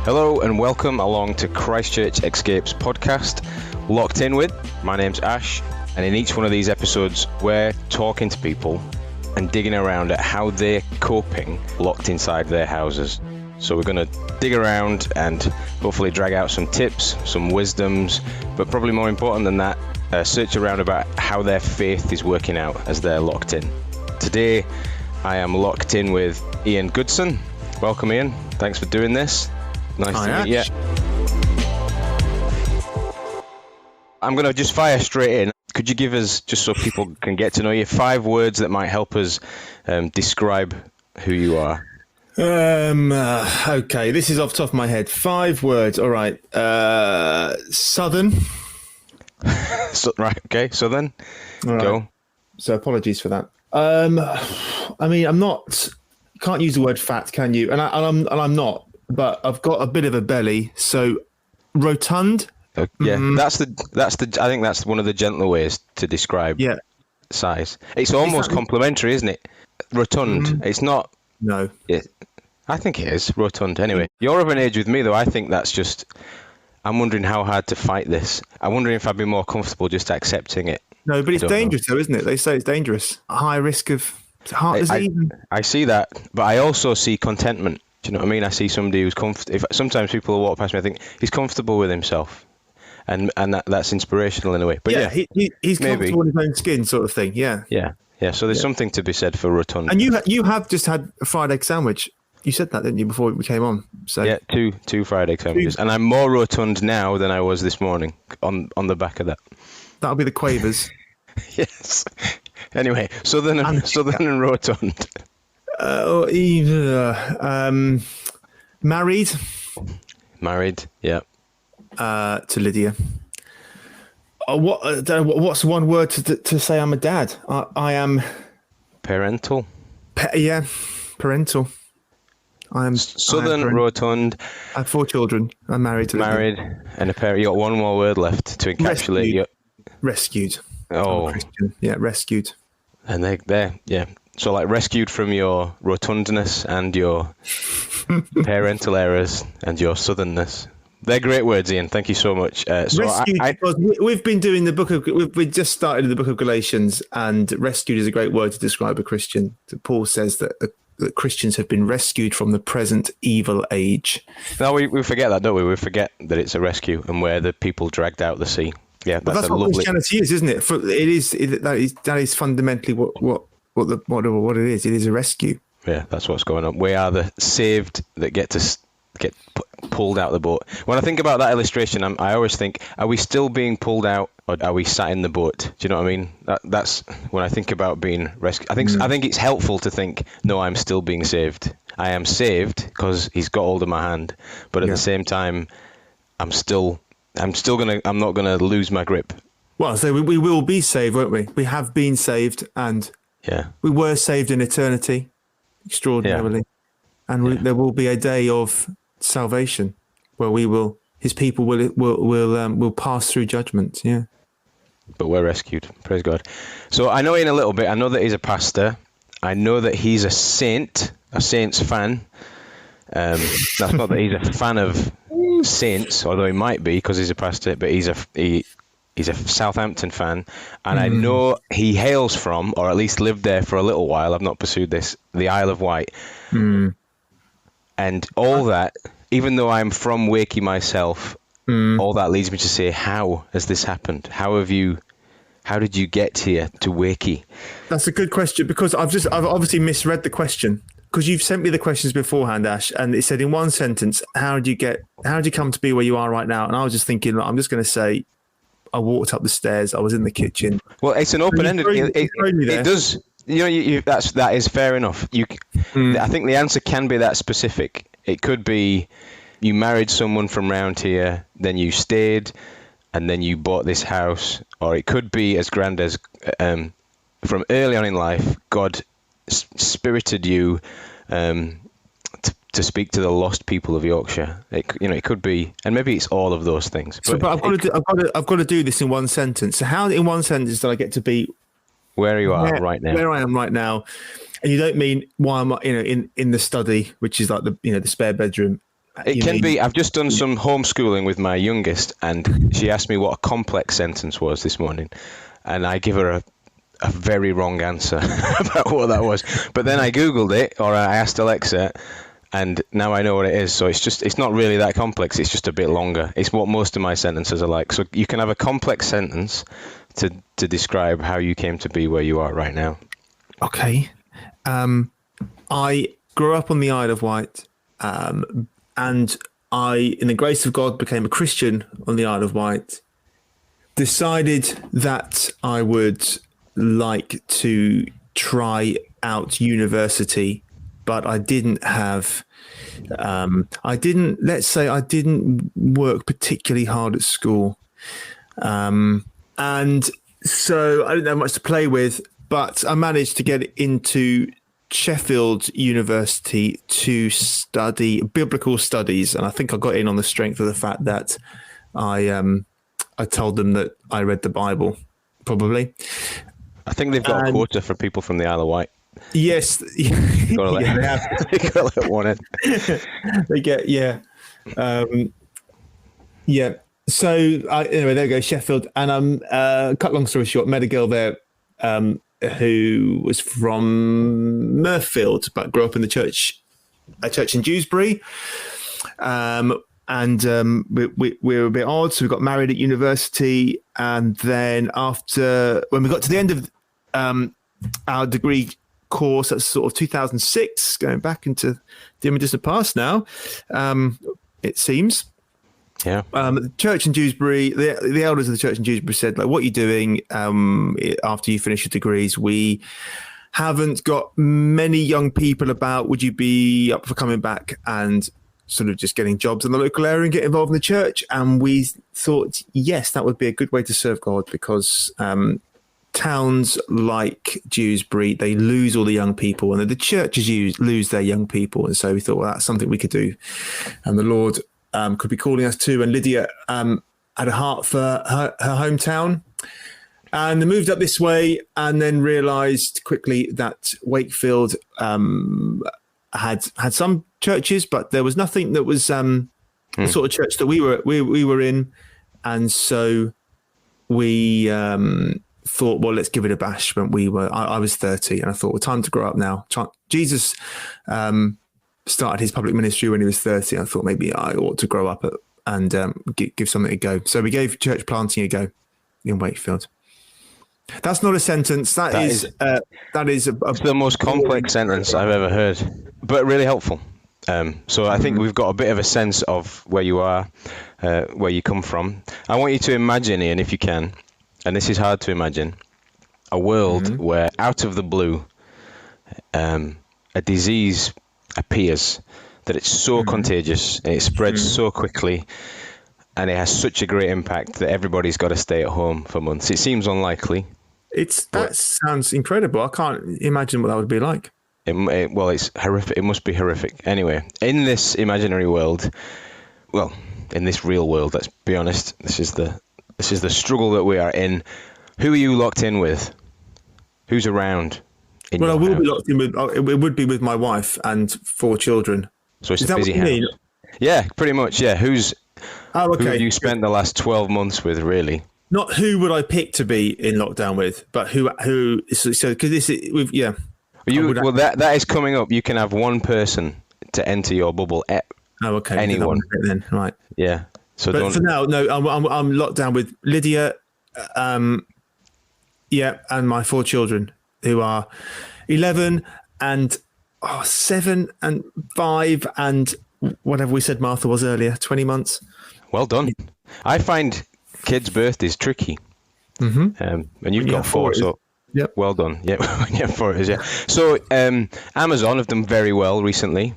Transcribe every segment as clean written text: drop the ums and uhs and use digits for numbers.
Hello and welcome along to Christchurch Xscape's podcast, Locked In With. My name's Ash, and in each one of these episodes, we're talking to people and digging around at how they're coping locked inside their houses. So we're going to dig around and hopefully drag out some tips, some wisdoms, but probably more important than that, search around about how their faith is working out as they're locked in. Today, I am locked in with Goodson. Welcome, Ian. Thanks for doing this. Nice to meet you. I'm going to just fire straight in. Could you give us, just so people can get to know you, 5 words that might help us describe who you are? Okay, this is off the top of my head. 5 words. All right. Southern. Right. Okay. Southern. All right. Go. So apologies for that. I mean, can't use the word fat, can you? And I'm not, but I've got a bit of a belly. So rotund. Yeah, that's the. I think that's one of the gentler ways to describe size. It's almost complimentary, isn't it? Rotund. It's not. No. I think it is rotund. Anyway, you're of an age with me, though. I think that's just. I'm wondering how hard to fight this. I'm wondering if I'd be more comfortable just accepting it. No, but it's dangerous, though, isn't it? They say it's dangerous. A high risk of heart disease. I see that, but I also see contentment. Do you know what I mean? I see somebody who's comfortable. Sometimes people will walk past me, I think he's comfortable with himself, and that's inspirational in a way. But he's comfortable in his own skin, sort of thing. Yeah. So there's something to be said for rotund. And you have just had a fried egg sandwich. You said that, didn't you, before we came on? So yeah, two fried egg sandwiches, and I'm more rotund now than I was this morning. On the back of that, that'll be the quavers. Yes. Anyway, southern and rotund. Married. Yeah. To Lydia. What's one word to say I'm a dad? I am parental. Parental. I am southern, rotund. I have 4 children. I'm married to Lydia. And a parent. You got one more word left to encapsulate you. Rescued. Oh, yeah, rescued. And they're so like rescued from your rotundness and your parental errors and your southernness. They're great words, Ian. Thank you so much. Rescued, because we've been doing we just started the book of Galatians, and rescued is a great word to describe a Christian. Paul says that Christians have been rescued from the present evil age. No, we forget that, don't we? We forget that it's a rescue and where the people dragged out the sea. Yeah, that's what lovely. Christianity is, isn't it? That is fundamentally what it is. It is a rescue. Yeah, that's what's going on. We are the saved that get pulled out the boat. When I think about that illustration, I always think, are we still being pulled out, or are we sat in the boat? Do you know what I mean? That's when I think about being rescued. I think it's helpful to think, no, I'm still being saved. I am saved because he's got hold of my hand, but at the same time, I'm not gonna lose my grip. Well, so we will be saved, won't we? We have been saved, and we were saved in eternity, extraordinarily, and there will be a day of salvation where his people will pass through judgment. Yeah, but we're rescued. Praise God. So I know Ian a little bit. I know that he's a pastor. I know that he's a Saints fan. That's not that he's a fan of Saints, although he might be because he's a pastor, but he's a Southampton fan, and I know he hails from, or at least lived there for a little while. I've not pursued this, the Isle of Wight, and all that. Even though I'm from Wakey myself, all that leads me to say, how has this happened? How did you get here to Wakey? That's a good question, because I've obviously misread the question. Because you've sent me the questions beforehand, Ash, and it said in one sentence, how did you come to be where you are right now? And I was just thinking, I'm just going to say, I walked up the stairs, I was in the kitchen. Well, it's an open-ended. It does. That is fair enough. I think the answer can be that specific. It could be you married someone from round here, then you stayed, and then you bought this house, or it could be as grand as from early on in life, God spirited you to speak to the lost people of Yorkshire. It could be, and maybe it's all of those things. But I've got to do this in one sentence. So how in one sentence did I get to be where you are right now? Where I am right now, and you don't mean why I'm in the study, which is like the spare bedroom, It can be. I've just done some homeschooling with my youngest, and she asked me what a complex sentence was this morning, and I give her a very wrong answer about what that was. But then I Googled it, or I asked Alexa, and now I know what it is. So it's not really that complex. It's just a bit longer. It's what most of my sentences are like. So you can have a complex sentence to describe how you came to be where you are right now. Okay. I grew up on the Isle of Wight, and I, in the grace of God, became a Christian on the Isle of Wight. Decided that I would like to try out university, but I didn't have, I didn't work particularly hard at school. And so I didn't have much to play with, but I managed to get into Sheffield University to study biblical studies. And I think I got in on the strength of the fact that I told them that I read the Bible, probably. I think they've got a quota for people from the Isle of Wight. Yes. They got let one in. They get, yeah. Yeah. So anyway, there we go, Sheffield. And cut long story short, met a girl there who was from Murfield, but grew up in a church in Dewsbury. And we were a bit odd, so we got married at university. And then when we got to the end of our degree course, that's sort of 2006, going back into the images of the past now, it seems. Yeah. The church in Dewsbury, the elders of the church in Dewsbury said, like, what are you doing after you finish your degrees? We haven't got many young people about. Would you be up for coming back and sort of just getting jobs in the local area and get involved in the church? And we thought, yes, that would be a good way to serve God, because towns like Dewsbury, they lose all the young people, and the churches lose their young people. And so we thought, well, that's something we could do. And the Lord could be calling us to. And Lydia had a heart for her hometown, and they moved up this way, and then realised quickly that Wakefield had some churches, but there was nothing that was the sort of church that we were in. And so we thought, well, let's give it a bash. When I was 30, and I thought, well, time to grow up now. Jesus started his public ministry when he was 30. I thought maybe I ought to grow up and give something a go. So we gave church planting a go in Wakefield. That's not a sentence. That is it's the most complex sentence I've ever heard, but really helpful. So I think we've got a bit of a sense of where you are, where you come from. I want you to imagine, Ian, if you can, and this is hard to imagine, a world where out of the blue, a disease appears that it's so contagious and it spreads so quickly, and it has such a great impact that everybody's got to stay at home for months. It seems unlikely. That sounds incredible. I can't imagine what that would be like. Well, it's horrific. It must be horrific. Anyway, in this imaginary world, well, in this real world, let's be honest, this is the struggle that we are in. Who are you locked in with? Who's around? Well, I will be locked in with. It would be with my wife and 4 children. So it's a busy house. Yeah, pretty much. Yeah. Who have you spent the last 12 months with, really? Not who would I pick to be in lockdown with, but who. So because this is yeah. Well, that is coming up. You can have one person to enter your bubble. Okay. Anyone. Then right. Yeah. So but for now, no. I'm locked down with Lydia. And my 4 children, who are 11 and 7 and 5 and whatever we said Martha was earlier, 20 months. Well done. I find kids' birthdays tricky. And you've got 4, so yep. Well done. Yeah, 4 is, yeah. So Amazon have done very well recently.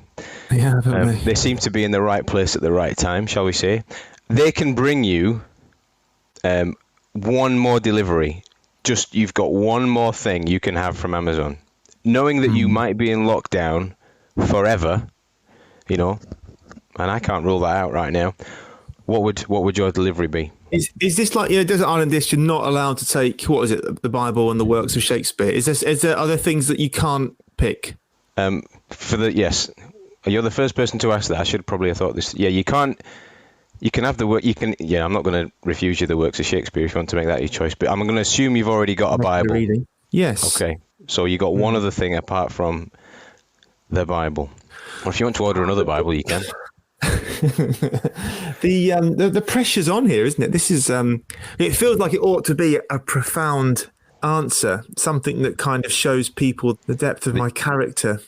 Yeah, they seem to be in the right place at the right time, shall we say. They can bring you one more delivery. Just you've got one more thing you can have from Amazon. Knowing that you might be in lockdown forever, and I can't rule that out right now. What would your delivery be? Is this like Desert Island Dish? You're not allowed to take the Bible and the works of Shakespeare. Are there things that you can't pick? Yes, You're the first person to ask that. I should probably have thought this. Yeah, you can't. You can have the work. You can. Yeah, I'm not going to refuse you the works of Shakespeare if you want to make that your choice. But I'm going to assume you've already got a Bible. Reading. Yes. Okay. So you got one other thing apart from the Bible. Or if you want to order another Bible, you can. The pressure's on here, isn't it? This is. It feels like it ought to be a profound answer, something that kind of shows people the depth of my character.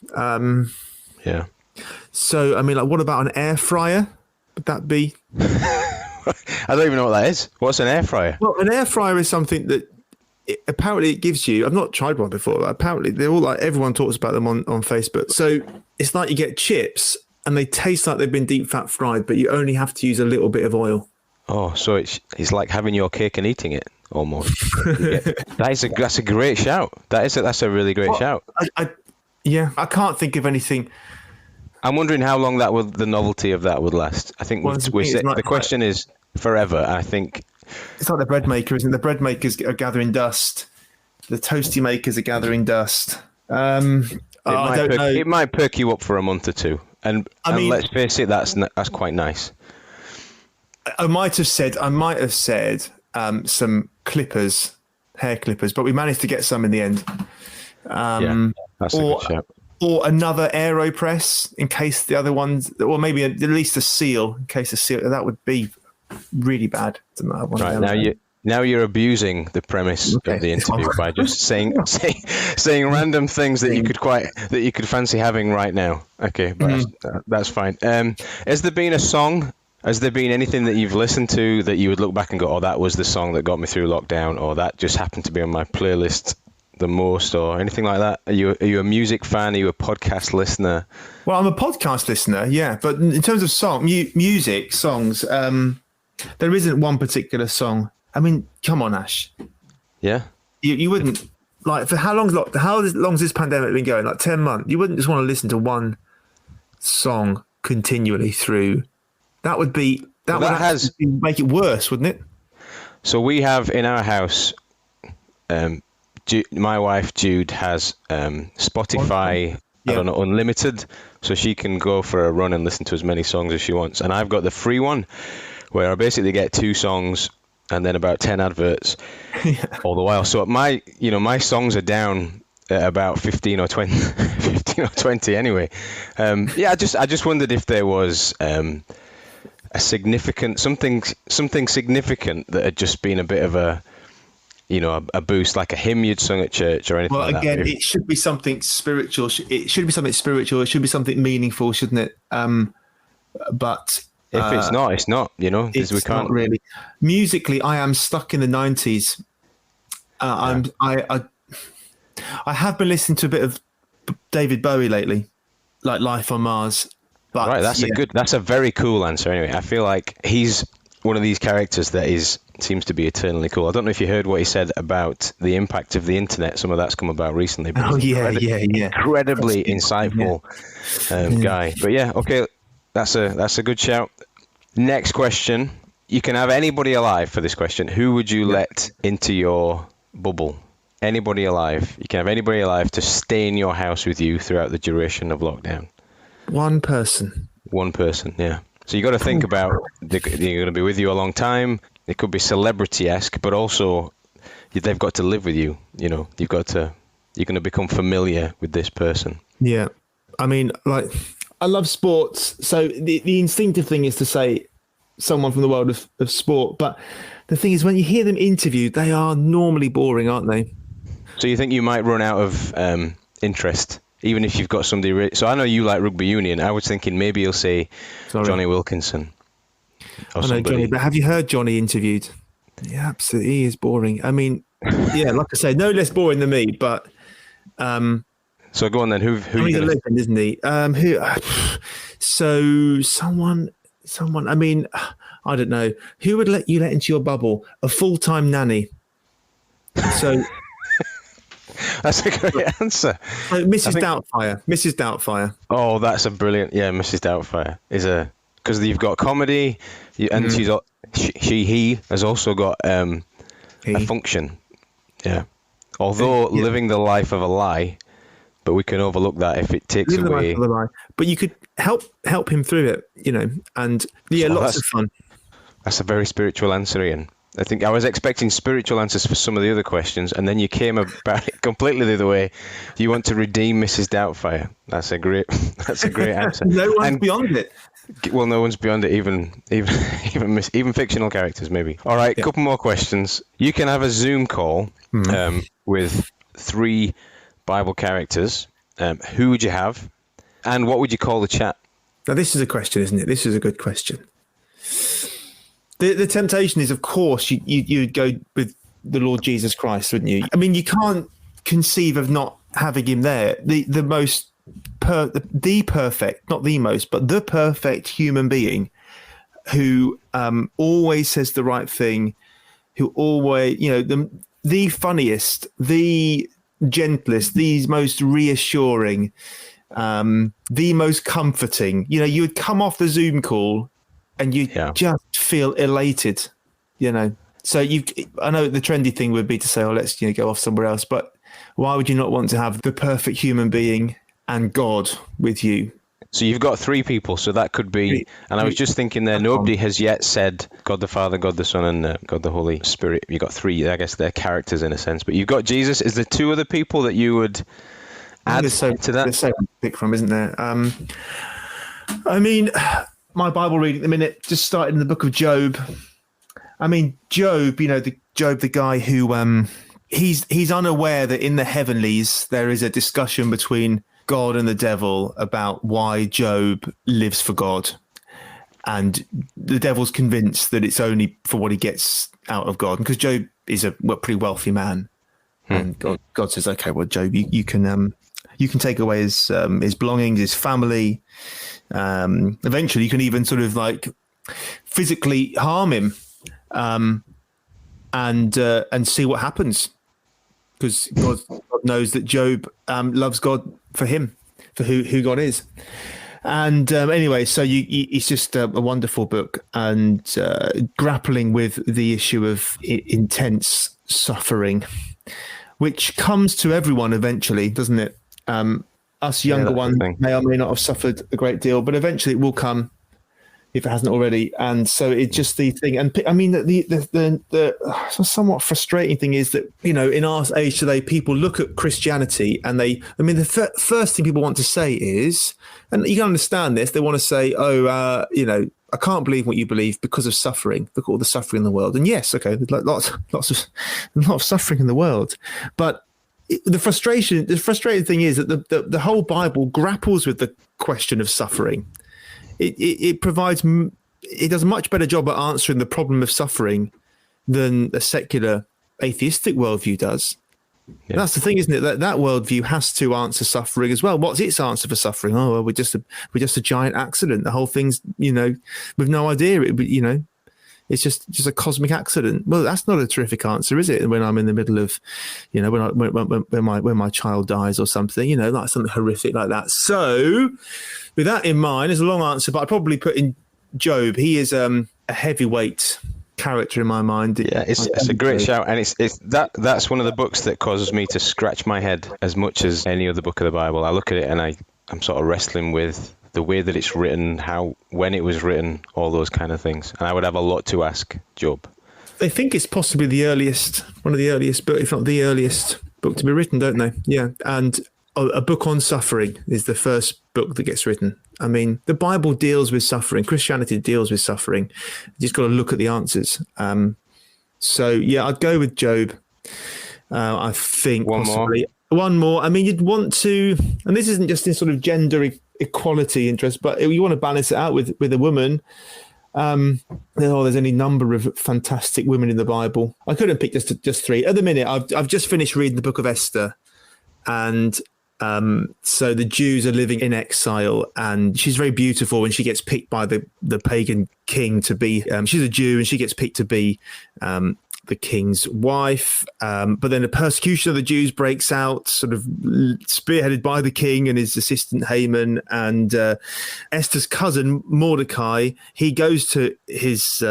Yeah. So, I mean, like, what about an air fryer? Would that be? I don't even know what that is. What's an air fryer? Well, an air fryer is something that apparently it gives you. I've not tried one before, but apparently they're all like, everyone talks about them on Facebook. So it's like you get chips and they taste like they've been deep fat fried, but you only have to use a little bit of oil. Oh, so it's like having your cake and eating it almost. That's a great shout. That's a really great shout. I can't think of anything. I'm wondering how long the novelty of that would last. I think the question is forever. I think it's like the bread maker, isn't it? The bread makers are gathering dust. The toasty makers are gathering dust. It might perk you up for a month or two. And let's face it, that's quite nice. I might have said some clippers, hair clippers, but we managed to get some in the end. That's a good shout. Or another AeroPress in case the other ones, or maybe at least a seal in case that would be really bad. Right, now you're abusing the premise of the interview by just saying random things that you could fancy having right now. Okay, but that's fine. Has there been a song? Has there been anything that you've listened to that you would look back and go, "Oh, that was the song that got me through lockdown," or that just happened to be on my playlist the most, or anything like that? Are you a music fan? Are you a podcast listener? Well, I'm a podcast listener, yeah. But in terms of songs, there isn't one particular song. I mean, come on, Ash. Yeah. You wouldn't, like, for how long's this pandemic been going? Like 10 months. You wouldn't just want to listen to one song continually through. That would make it worse, wouldn't it? So we have in our house, my wife Jude has Spotify, I don't know, unlimited, so she can go for a run and listen to as many songs as she wants. And I've got the free one, where I basically get 2 songs and then about 10 adverts all the while. So my songs are down at about 15 or 20 anyway. I just wondered if there was a significant something significant that had just been a bit of a boost, like a hymn you'd sung at church or anything like that. Well, again, it should be something spiritual. It should be something spiritual. It should be something meaningful, shouldn't it? But if it's not, it's not. We can't not really. Musically, I am stuck in the 90s. I have been listening to a bit of David Bowie lately, like Life on Mars. But, right, that's a very cool answer. Anyway, I feel like he's one of these characters that seems to be eternally cool. I don't know if you heard what he said about the impact of the internet. Some of that's come about recently. But incredibly insightful guy. But yeah, okay, that's a good shout. Next question. You can have anybody alive for this question. Who would you let into your bubble? Anybody alive. You can have anybody alive to stay in your house with you throughout the duration of lockdown. One person, yeah. So you got to think about they're going to be with you a long time. It could be celebrity-esque, but also they've got to live with you. You're going to become familiar with this person. Yeah. I mean, like, I love sports. So the instinctive thing is to say someone from the world of sport. But the thing is, when you hear them interviewed, they are normally boring, aren't they? So you think you might run out of interest, even if you've got somebody... So I know you like rugby union. I was thinking maybe you'll say Johnny Wilkinson. I know Johnny, but have you heard Johnny interviewed? Yeah, absolutely. He is boring. I mean, yeah, like I say, no less boring than me, but... so go on then. Who he's a legend, isn't he? So someone, I mean, I don't know. Who would let into your bubble? A full-time nanny. So... That's a great answer. Mrs. Doubtfire. Oh, that's a brilliant... Yeah, Mrs. Doubtfire is because you've got comedy, and he has also got a function. Yeah. Although living the life of a lie but we can overlook that if it takes away. But you could help him through it, and lots of fun. That's a very spiritual answer, Ian. I think I was expecting spiritual answers for some of the other questions, and then you came about it completely the other way. You want to redeem Mrs. Doubtfire. That's a great answer. No one's beyond it. Well, no one's beyond it, even fictional characters, maybe. All right, couple more questions. You can have a Zoom call with 3 Bible characters. Who would you have, and what would you call the chat? Now, this is a question, isn't it? This is a good question. The temptation is, of course, you'd go with the Lord Jesus Christ, wouldn't you? I mean, you can't conceive of not having him there. The perfect, not the most, but the perfect human being who always says the right thing, who always, the funniest, the gentlest, the most reassuring, the most comforting. You would come off the Zoom call and you just feel elated, So I know the trendy thing would be to say, "Oh, let's go off somewhere else." But why would you not want to have the perfect human being and God with you? So you've got 3 people, so that could be. And I was just thinking there, nobody has yet said God the Father, God the Son, and God the Holy Spirit. You've got 3. I guess they're characters in a sense, but you've got Jesus. Is there 2 other people that you would add to that? There's so much to pick from, isn't there? I mean, my Bible reading at the minute just started in the book of Job. I mean, Job, the guy who he's unaware that in the heavenlies there is a discussion between God and the devil about why Job lives for God, and the devil's convinced that it's only for what he gets out of God, because Job is a pretty wealthy man, and God says, "Okay, well, Job, you can take away his belongings, his family. Eventually, you can even sort of like physically harm him, and see what happens." Because God knows that Job loves God for him, for who God is. And anyway, so it's just a wonderful book, and grappling with the issue of intense suffering, which comes to everyone eventually, doesn't it? Us younger ones may or may not have suffered a great deal, but eventually it will come, if it hasn't already. And so it's just the thing. And I mean, the somewhat frustrating thing is that, in our age today, people look at Christianity and the first thing people want to say is, and you can understand this, they want to say, I can't believe what you believe because of suffering. Look at all the suffering in the world. And yes, okay, there's a lot of suffering in the world. But the frustrating thing is that the whole Bible grapples with the question of suffering. It does a much better job at answering the problem of suffering than a secular atheistic worldview does. Yeah. That's the thing, isn't it? That worldview has to answer suffering as well. What's its answer for suffering? Oh, well, we're just a giant accident. The whole thing's, we've no idea. It's just a cosmic accident. Well, that's not a terrific answer, is it? When I'm in the middle of, when my child dies or something, like something horrific like that. So, with that in mind, it's a long answer, but I'd probably put in Job. He is a heavyweight character in my mind. Yeah, it's a great shout, and that's one of the books that causes me to scratch my head as much as any other book of the Bible. I look at it and I'm sort of wrestling with the way that it's written, when it was written, all those kind of things. And I would have a lot to ask Job. They think it's possibly one of the earliest, if not the earliest book to be written, don't they? Yeah. And a book on suffering is the first book that gets written. I mean, the Bible deals with suffering. Christianity deals with suffering. You just got to look at the answers. So, yeah, I'd go with Job. I think possibly. One more. I mean, you'd want to, and this isn't just in sort of gender equality interest, but you want to balance it out with a woman. There's any number of fantastic women in the Bible. I couldn't pick just 3 at the minute. I've just finished reading the book of Esther, and so the Jews are living in exile, and she's very beautiful, and she gets picked by the pagan king to be. She's a Jew, and she gets picked to be the king's wife. But then the persecution of the Jews breaks out, sort of spearheaded by the king and his assistant Haman. And Esther's cousin Mordecai, he goes to his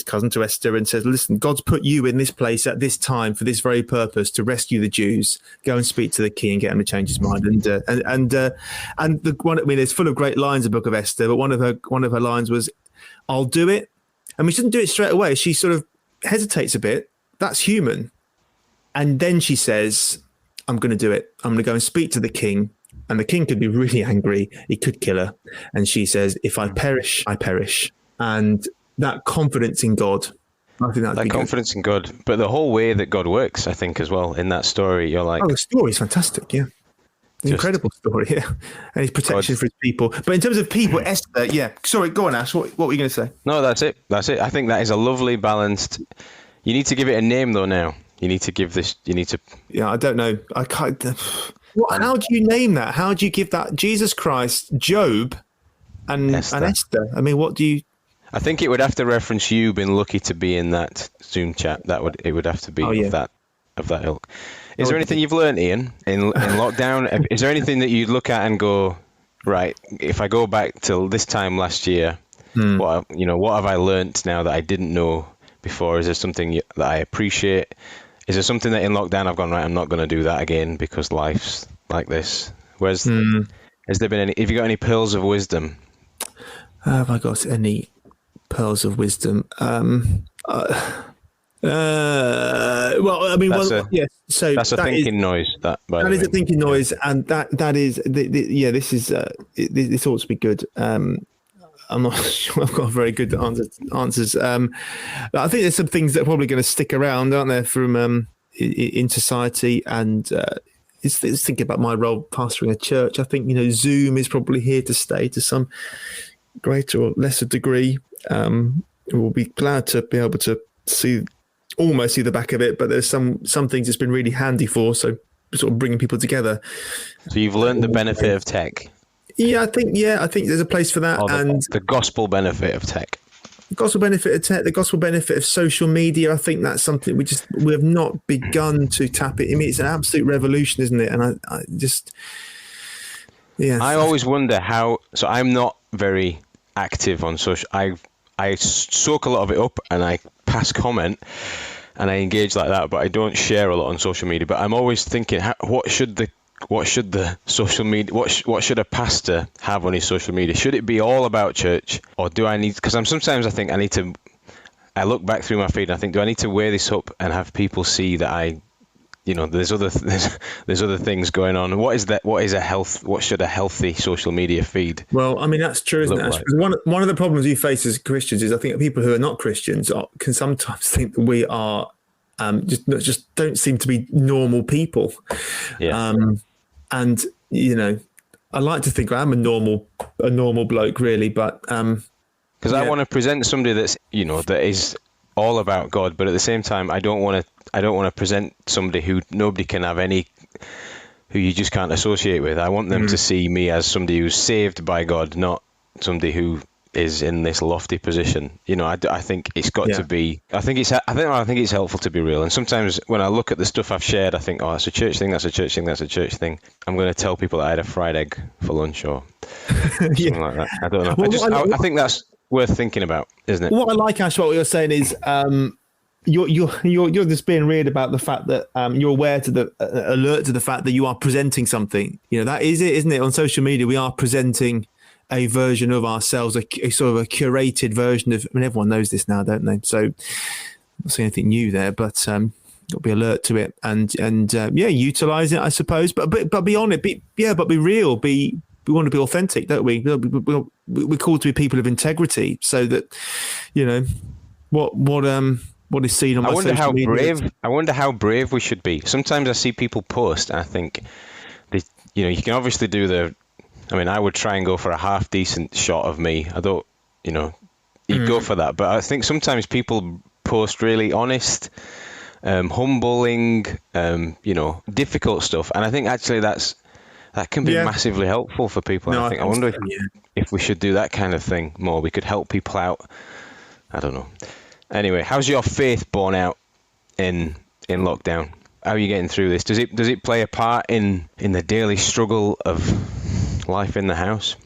cousin, to Esther, and says, "Listen, God's put you in this place at this time for this very purpose, to rescue the Jews. Go and speak to the king and get him to change his mind." And the one, I mean, it's full of great lines, the book of Esther, but one of her lines was, "I'll do it." I mean, she doesn't do it straight away. She sort of hesitates a bit. That's human. And then she says, "I'm going to do it. I'm going to go and speak to the king." And the king could be really angry. He could kill her. And she says, "If I perish, I perish." And that confidence in God, I think that confidence in God, but the whole way that God works, I think, as well, in that story, you're like... Oh, the story's fantastic, yeah. Incredible story, yeah. And his protection for his people. But in terms of people, Esther, yeah. Sorry, go on, Ash. What were you going to say? No, that's it. I think that is a lovely, balanced... You need to give it a name, though, now. You need to give this... Yeah, I don't know. I can't... How do you name that? How do you give that? Jesus Christ, Job, and Esther. I mean, what do you... I think it would have to reference you being lucky to be in that Zoom chat. It would have to be of that ilk. Is there anything you've learned, Ian, in lockdown? Is there anything that you look at and go, right, if I go back till this time last year, what have I learned now that I didn't know before? Is there something that I appreciate? Is there something that in lockdown I've gone, right, I'm not going to do that again because life's like this? Has there been any? Have you got any pearls of wisdom? Have I got any pearls of wisdom? Well, I mean, yes. So that's a thinking noise. That is a thinking noise, and that is This is this ought to be good. I'm not sure I've got very good answers. I think there's some things that are probably going to stick around, aren't there, from in society, and it's thinking about my role pastoring a church. I think Zoom is probably here to stay to some greater or lesser degree. We'll be glad to be able to almost see the back of it, but there's some things it's been really handy for, so sort of bringing people together. So you've learned the benefit of tech. I think there's a place for that. And the gospel benefit of tech. The gospel benefit of tech, the gospel benefit of social media. I think that's something we have not begun to tap it. I mean, it's an absolute revolution, isn't it? And I just, I always wonder how. So I'm not very active on social. I soak a lot of it up and I pass comment and I engage like that, but I don't share a lot on social media. But I'm always thinking, what should the social media, what should a pastor have on his social media? Should it be all about church, or do I need? Because sometimes I think I look back through my feed and I think, do I need to wear this up and have people see that there's other things going on? What should a healthy social media feed? Well, I mean, that's true, isn't it? Like? One of the problems we face as Christians is I think people who are not Christians can sometimes think that we are just don't seem to be normal people. Yeah. And I like to think I am a normal bloke, really, but because I want to present somebody that's that is all about God, but at the same time, I don't want to present somebody who nobody can have who you just can't associate with. I want them to see me as somebody who's saved by God, not somebody who is in this lofty position. I think it's got to be. I think it's helpful to be real. And sometimes when I look at the stuff I've shared, I think, oh, that's a church thing. That's a church thing. That's a church thing. I'm going to tell people that I had a fried egg for lunch or something like that. I don't know. Well, I think that's worth thinking about, isn't it? What I like, Ash, what you're saying is you're just being real about the fact that you're aware alert to the fact that you are presenting something. That is it, isn't it? On social media, we are presenting a version of ourselves, a sort of a curated version of. I mean, everyone knows this now, don't they? So, I'm not saying anything new there, but got to be alert to it and utilize it, I suppose. But be on it. Be real. We want to be authentic, don't we? We're called to be people of integrity, so that what is seen on my social media. I wonder how brave we should be. Sometimes I see people post, and I think, you can obviously do the. I mean, I would try and go for a half decent shot of me. I don't, you'd go for that. But I think sometimes people post really honest, humbling, difficult stuff, and I think actually that can be massively helpful for people. No, I wonder if we should do that kind of thing more. We could help people out. I don't know. Anyway, how's your faith borne out in lockdown? How are you getting through this? Does it play a part in the daily struggle of life in the house?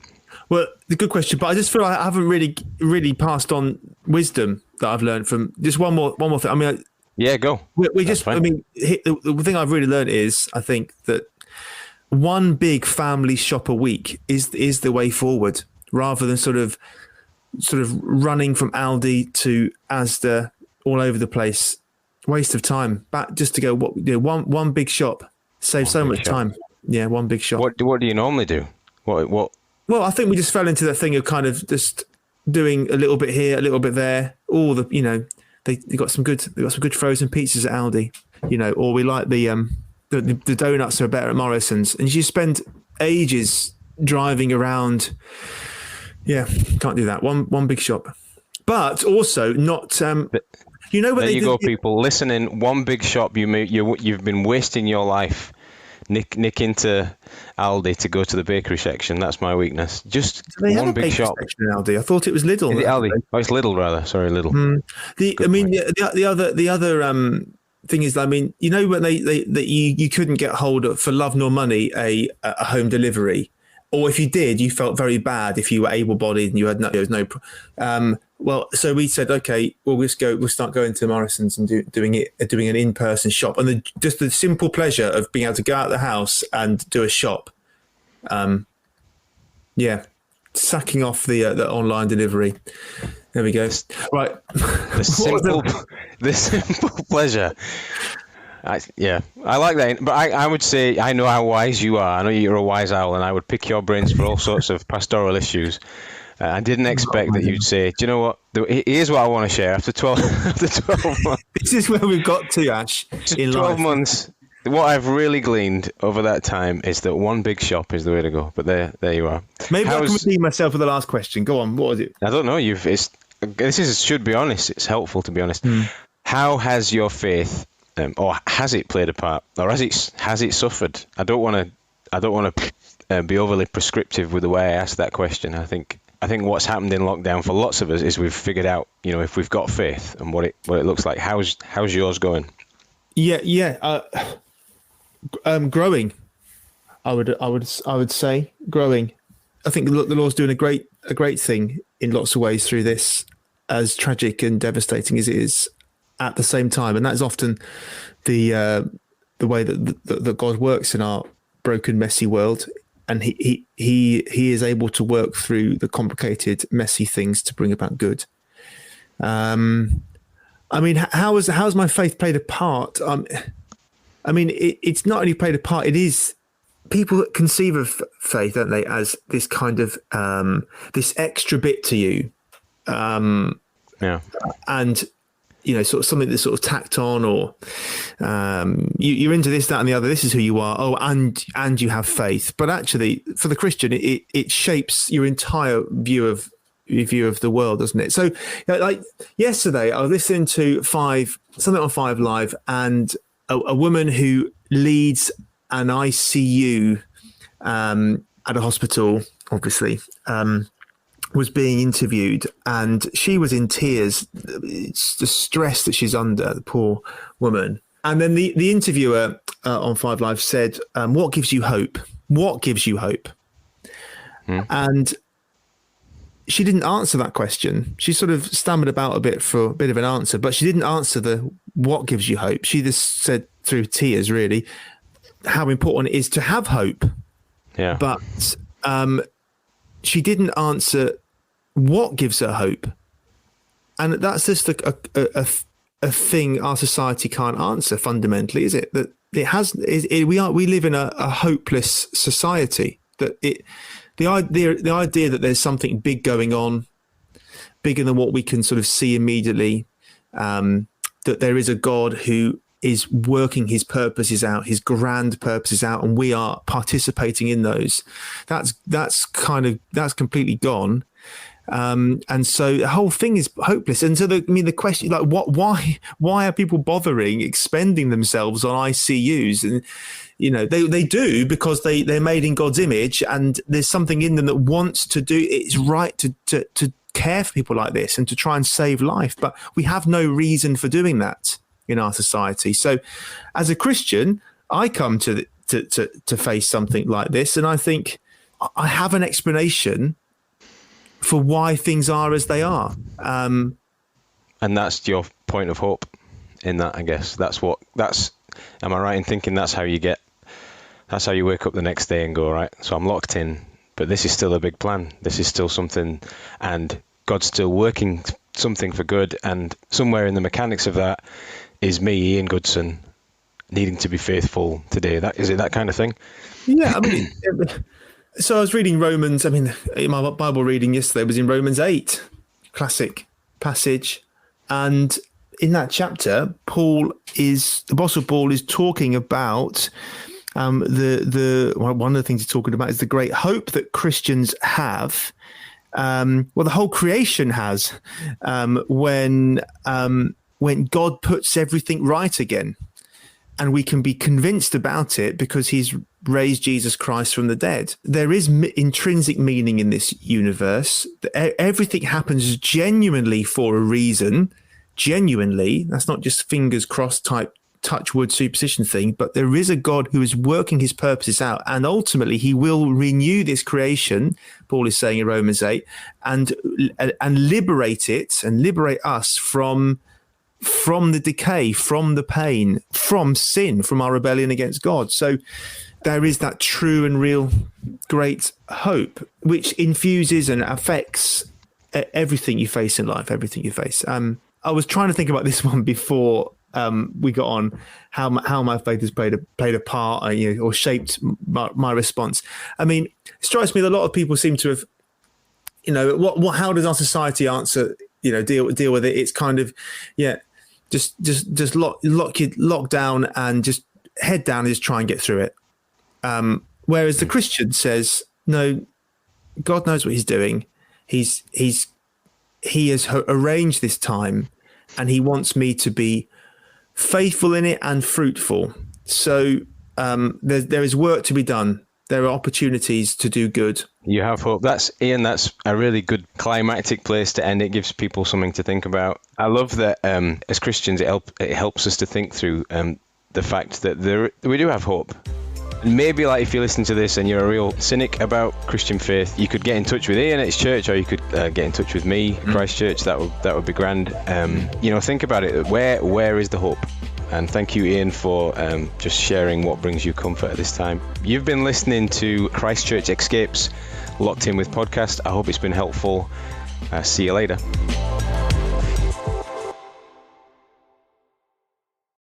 Well, the good question, but I just feel like I haven't really passed on wisdom that I've learned from just one more thing. I mean, yeah, go. We just, I mean, the thing I've really learned is, I think that one big family shop a week is the way forward, rather than sort of running from Aldi to Asda all over the place. Waste of time. Back just to go. One big shop saves so much time. Yeah, one big shop. What do you normally do? What? Well, I think we just fell into the thing of kind of just doing a little bit here, a little bit there. All the, they got some good frozen pizzas at Aldi, or we like the donuts are better at Morrison's, and you spend ages driving around. Yeah, can't do that. One big shop, but also not. There you go, people listening. One big shop. You've been wasting your life. Nick into Aldi to go to the bakery section. That's my weakness. Just one big shop. Section in Aldi. I thought it was Lidl. Is it Aldi? Oh, it's Lidl rather. Sorry, Lidl. The other thing is, I mean, when you couldn't get hold of for love nor money a home delivery, or if you did, you felt very bad if you were able-bodied and there was no. Well, so we said, okay, we'll start going to Morrison's and doing an in-person shop, and just the simple pleasure of being able to go out of the house and do a shop. Sacking off the online delivery. There we go. Right. The simple pleasure. I like that, but I would say I know how wise you are. I know you're a wise owl, and I would pick your brains for all sorts of pastoral issues. I didn't expect that you'd say, do you know what? Here's what I want to share after 12 months. This is where we've got to, Ash. In 12 months. What I've really gleaned over that time is that one big shop is the way to go. But there you are. Maybe I can redeem myself with the last question. Go on. What was it? I don't know. Should be honest. It's helpful to be honest. How has your faith, or has it played a part, or has it suffered? I don't want to be overly prescriptive with the way I ask that question. I think what's happened in lockdown for lots of us is we've figured out, if we've got faith and what it looks like. How's yours going? Yeah. Growing. I would say growing. I think the Lord's doing a great thing in lots of ways through this, as tragic and devastating as it is at the same time. And that's often the way that God works in our broken, messy world. And he is able to work through the complicated, messy things to bring about good. I mean, how's my faith played a part? I mean, it's not only played a part. It is people that conceive of faith, don't they, as this kind of this extra bit to you, and sort of something that's sort of tacked on, or you're into this, that, and the other. This is who you are. Oh, and you have faith. But actually, for the Christian, it shapes your entire view of the world, doesn't it? So, like yesterday, I was listening to something on 5 Live, and a woman who leads an ICU at a hospital, obviously. Was being interviewed, and she was in tears. It's the stress that she's under, the poor woman. And then the interviewer on 5 Live said, what gives you hope? What gives you hope? And she didn't answer that question. She sort of stammered about a bit for a bit of an answer, but she didn't answer the what gives you hope. She just said through tears, really, how important it is to have hope. Yeah. But she didn't answer what gives her hope, and that's just a thing our society can't answer fundamentally, is it? That we live in a hopeless society. That the idea that there's something big going on, bigger than what we can sort of see immediately, that there is a God who is working his purposes out, his grand purposes out, and we are participating in those. That's completely gone. And so the whole thing is hopeless. And so the question, like, why are people bothering expending themselves on ICUs? And, they do because they're made in God's image, and there's something in them that wants to do. It's right to care for people like this and to try and save life. But we have no reason for doing that. in our society. So as a Christian, I come to face something like this, and I think I have an explanation for why things are as they are. And that's your point of hope in that, I guess. Am I right in thinking that's how you wake up the next day and go, right, so I'm locked in, but this is still a big plan. This is still something, and God's still working something for good, and somewhere in the mechanics of that is me, Ian Goodson, needing to be faithful today. Is it that kind of thing? Yeah, I mean, so I was reading Romans. I mean, my Bible reading yesterday was in Romans 8, classic passage, and in that chapter, the Apostle Paul is talking about one of the things he's talking about is the great hope that Christians have. The whole creation has when God puts everything right again, and we can be convinced about it because he's raised Jesus Christ from the dead. There is intrinsic meaning in this universe. Everything happens genuinely for a reason. Genuinely, that's not just fingers crossed type touch wood superstition thing, but there is a God who is working his purposes out, and ultimately he will renew this creation, Paul is saying in Romans 8, and liberate it and liberate us from the decay, from the pain, from sin, from our rebellion against God. So there is that true and real great hope which infuses and affects everything you face in life, everything you face. I was trying to think about this one before we got on, how my faith has played a part, or shaped my response. I mean, it strikes me that a lot of people seem to have, how does our society answer, deal with it? It's kind of, just lock down and just head down and just try and get through it. Whereas the Christian says, no, God knows what he's doing. He has arranged this time, and he wants me to be faithful in it and fruitful. So there is work to be done. There are opportunities to do good. You have hope. That's a really good climactic place to end. It gives people something to think about. I love that as Christians, it helps us to think through the fact that we do have hope. Maybe like if you listen to this and you're a real cynic about Christian faith, you could get in touch with Ian at Xscape, or you could get in touch with me, Christchurch. That would be grand. Think about it. Where is the hope? And thank you, Ian, for just sharing what brings you comfort at this time. You've been listening to Christchurch Xscape's Locked In With podcast. I hope it's been helpful. See you later.